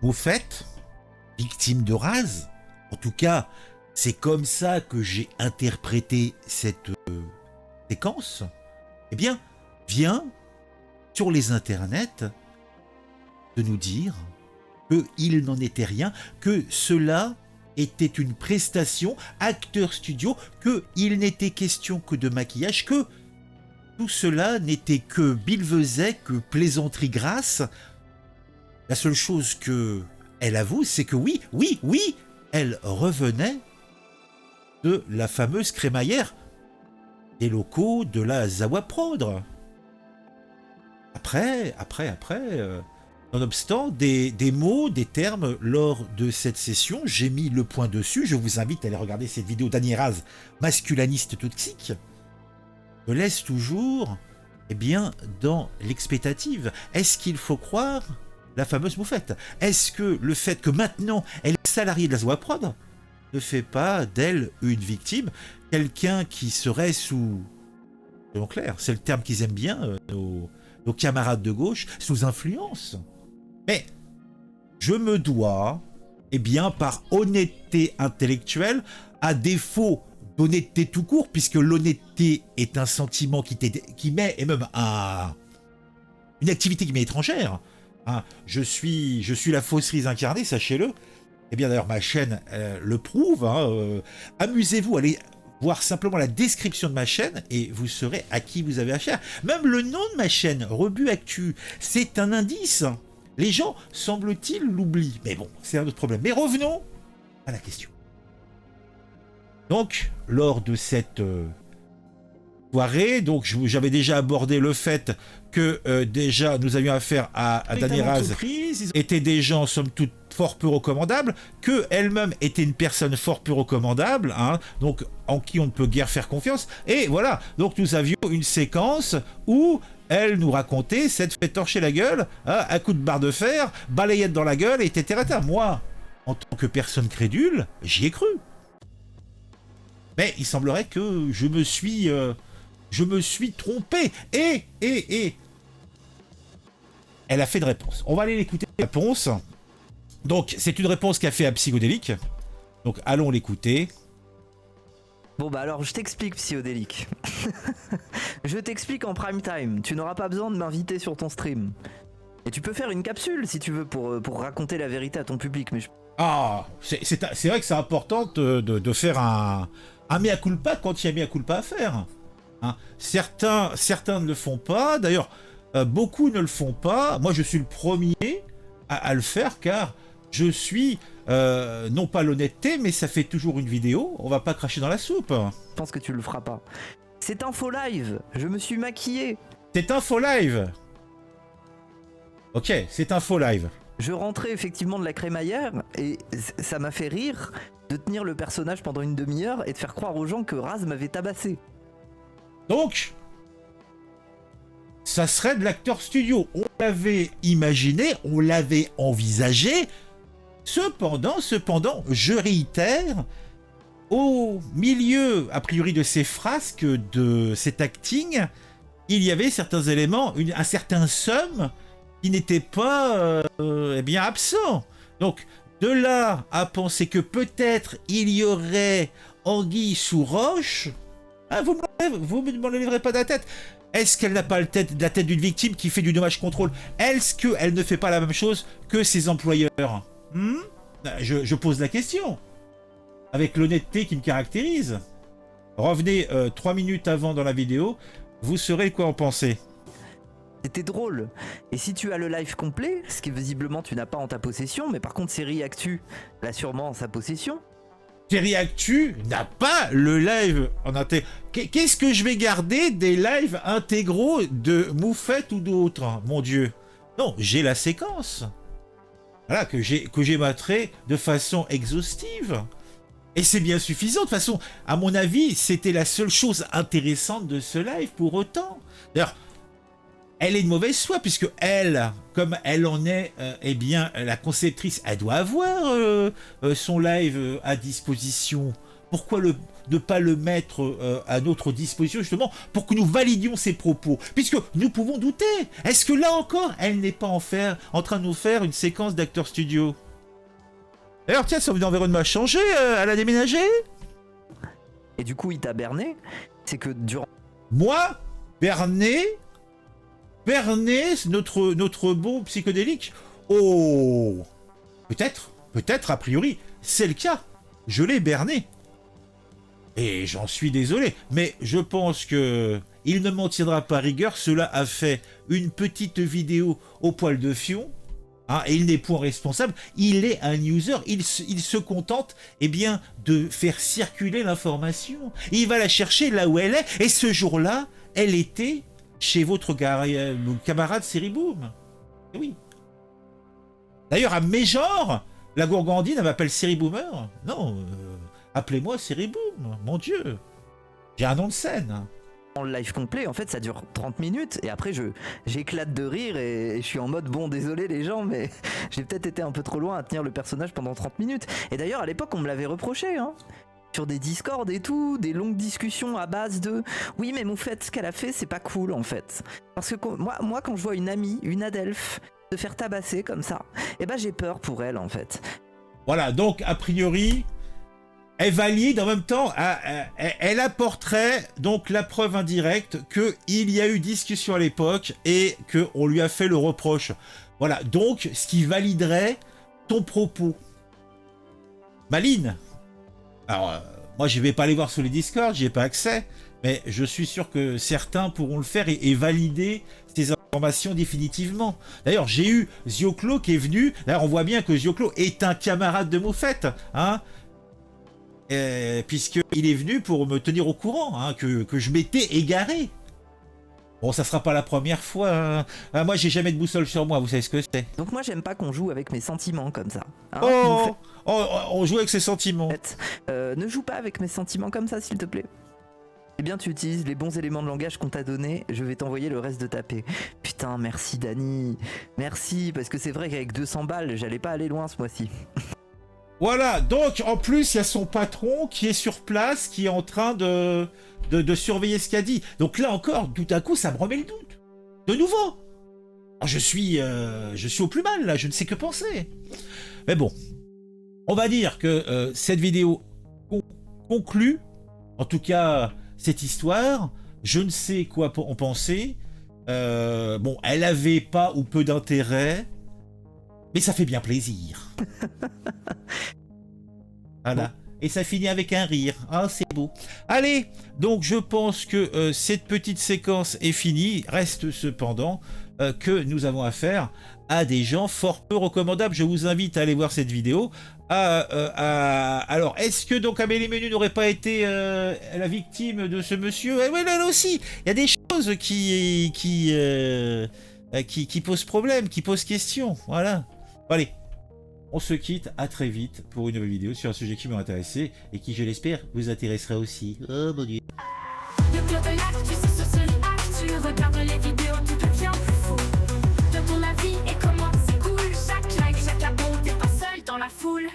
Moufette, victime de Raz. En tout cas, c'est comme ça que j'ai interprété cette séquence. Eh bien, vient sur les internets de nous dire qu'il n'en était rien, que cela était une prestation acteur studio, qu'il n'était question que de maquillage, que tout cela n'était que billevesée, que plaisanterie grasse. La seule chose que elle avoue, c'est que oui, elle revenait de la fameuse crémaillère des locaux de la Zawa Prodre. Après, nonobstant des mots, des termes lors de cette session, j'ai mis le point dessus. Je vous invite à aller regarder cette vidéo d'Anieraz, masculiniste toxique. Me laisse toujours, eh bien, dans l'expectative. Est-ce qu'il faut croire la fameuse Moufette? Est-ce que le fait que maintenant elle est salariée de la Zawa Prod ne fait pas d'elle une victime, quelqu'un qui serait sous, selon Claire, c'est le terme qu'ils aiment bien, nos camarades de gauche, sous influence? Mais je me dois, eh bien, par honnêteté intellectuelle, à défaut d'honnêteté tout court, puisque l'honnêteté est un sentiment qui m'est, et même une activité qui m'est étrangère. Hein, je suis la fausserie incarnée, sachez-le. Eh bien, d'ailleurs, ma chaîne le prouve. Hein, amusez-vous, allez voir simplement la description de ma chaîne et vous saurez à qui vous avez affaire. Même le nom de ma chaîne, Rebut Actu, c'est un indice. Les gens, semble-t-il, l'oublient. Mais bon, c'est un autre problème. Mais revenons à la question. Donc, lors de cette soirée, donc j'avais déjà abordé le fait que déjà nous avions affaire à Dani Raz, étaient des gens somme toute fort peu recommandables, que elle-même était une personne fort peu recommandable, hein, donc en qui on ne peut guère faire confiance. Et voilà, donc nous avions une séquence où elle nous racontait s'être fait torcher la gueule, hein, à coups de barre de fer, balayette dans la gueule, etc. Moi, en tant que personne crédule, j'y ai cru. Mais il semblerait que je me suis trompé. Et elle a fait de réponse. On va aller l'écouter, la réponse. Donc, c'est une réponse qu'a fait à Psychodélique. Donc, allons l'écouter. Bon bah alors, je t'explique, Psychodélique. Je t'explique en prime time. Tu n'auras pas besoin de m'inviter sur ton stream. Et tu peux faire une capsule, si tu veux, pour raconter la vérité à ton public. Mais Ah, c'est vrai que c'est important de faire un mea culpa quand il y a mea culpa à faire. Hein. Certains ne le font pas. D'ailleurs, beaucoup ne le font pas. Moi, je suis le premier à le faire, car je suis, non pas l'honnêteté, mais ça fait toujours une vidéo. On va pas cracher dans la soupe. je pense que tu le feras pas. C'est un faux live. Je me suis maquillé. C'est un faux live. Ok, c'est un faux live. Je rentrais effectivement de la crémaillère et ça m'a fait rire de tenir le personnage pendant une demi-heure et de faire croire aux gens que Raz m'avait tabassé. Donc, ça serait de l'acteur studio. On l'avait imaginé, on l'avait envisagé. Cependant, je réitère, au milieu, a priori, de ces frasques, de cet acting, il y avait certains éléments, un certain somme qui n'était pas eh bien absent. Donc, de là à penser que peut-être il y aurait anguille sous roche, hein, vous ne m'enlèverez pas de la tête. Est-ce qu'elle n'a pas la tête d'une victime qui fait du dommage contrôle? Est-ce qu'elle ne fait pas la même chose que ses employeurs? Je pose la question, avec l'honnêteté qui me caractérise. Revenez 3 minutes avant dans la vidéo, vous saurez quoi en penser. C'était drôle. Et si tu as le live complet, ce qui visiblement tu n'as pas en ta possession, mais par contre Série Actu l'a sûrement en sa possession. Série Actu n'a pas le live en intégraux. Qu'est-ce que je vais garder des lives intégraux de Moufette ou d'autres? Mon Dieu. Non, j'ai la séquence. Voilà, que j'ai matré de façon exhaustive. Et c'est bien suffisant. De toute façon, à mon avis, c'était la seule chose intéressante de ce live pour autant. D'ailleurs, elle est de mauvaise foi, puisque elle, comme elle en est, eh bien, la conceptrice, elle doit avoir son live à disposition. Pourquoi ne pas le mettre à notre disposition justement pour que nous validions ses propos, puisque nous pouvons douter. Est-ce que là encore, elle n'est pas en train de nous faire une séquence d'acteurs studio? D'ailleurs, tiens, son environnement a changé, elle a déménagé. Et du coup, il t'a berné. C'est que durant... Moi, berné, notre bon psychédélique. Oh, peut-être, a priori, c'est le cas. Je l'ai berné. Et j'en suis désolé, mais je pense que il ne m'en tiendra pas rigueur. Cela a fait une petite vidéo au poil de fion. Hein, et il n'est point responsable, il est un user, il se contente eh bien, de faire circuler l'information. Il va la chercher là où elle est, et ce jour-là, elle était chez votre camarade Seriboum. Et oui. D'ailleurs, à mes genres, la gourgandine, elle m'appelle Seriboomer. Non, appelez-moi Seriboum, mon Dieu. J'ai un nom de scène. le live complet, en fait, ça dure 30 minutes et après j'éclate de rire et je suis en mode bon, désolé les gens, mais j'ai peut-être été un peu trop loin à tenir le personnage pendant 30 minutes. Et d'ailleurs, à l'époque, on me l'avait reproché, hein. Sur des Discord et tout, des longues discussions à base de oui, mais Moufette, ce qu'elle a fait, c'est pas cool en fait. Parce que moi, quand je vois une amie, une Adelph, se faire tabasser comme ça, eh ben j'ai peur pour elle en fait. Voilà, donc a priori, elle valide en même temps, elle apporterait donc la preuve indirecte qu'il y a eu discussion à l'époque et qu'on lui a fait le reproche. Voilà, donc ce qui validerait ton propos. Maline. Alors, moi je vais pas aller voir sur les Discord, j'y ai pas accès, mais je suis sûr que certains pourront le faire et valider ces informations définitivement. D'ailleurs, j'ai eu Zioclo qui est venu, d'ailleurs on voit bien que Zioclo est un camarade de Moufette, hein, puisqu'il est venu pour me tenir au courant, hein, que je m'étais égaré. Bon, ça sera pas la première fois. Hein. Moi, j'ai jamais de boussole sur moi, vous savez ce que c'est. Donc moi, j'aime pas qu'on joue avec mes sentiments comme ça. Hein, on joue avec ses sentiments. Ne joue pas avec mes sentiments comme ça, s'il te plaît. Eh bien, tu utilises les bons éléments de langage qu'on t'a donné. Je vais t'envoyer le reste de ta paix. Putain, merci Dani. Merci, parce que c'est vrai qu'avec 200 balles, j'allais pas aller loin ce mois-ci. Voilà, donc en plus, il y a son patron qui est sur place, qui est en train de surveiller ce qu'a dit. Donc là encore, tout à coup, ça me remet le doute. De nouveau. Alors, je suis au plus mal, là, je ne sais que penser. Mais bon, on va dire que cette vidéo conclut, en tout cas, cette histoire. Je ne sais quoi en penser. Bon, elle avait pas ou peu d'intérêt, mais ça fait bien plaisir. Voilà. Et ça finit avec un rire. Ah, c'est beau. Allez, donc je pense que cette petite séquence est finie. Reste cependant que nous avons affaire à des gens fort peu recommandables. Je vous invite à aller voir cette vidéo. Alors, est-ce que donc Amélie Menu n'aurait pas été la victime de ce monsieur? Oui, là aussi, il y a des choses qui posent problème, qui posent question. Voilà. Allez. On se quitte, à très vite pour une nouvelle vidéo sur un sujet qui m'a intéressé et qui, je l'espère, vous intéressera aussi. Oh mon Dieu. Le club de l'actu, c'est sur ce live. Tu regardes les vidéos, tout devient fou. De ton avis et comment c'est cool. Chaque like, chaque abon, t'es pas seul dans la foule.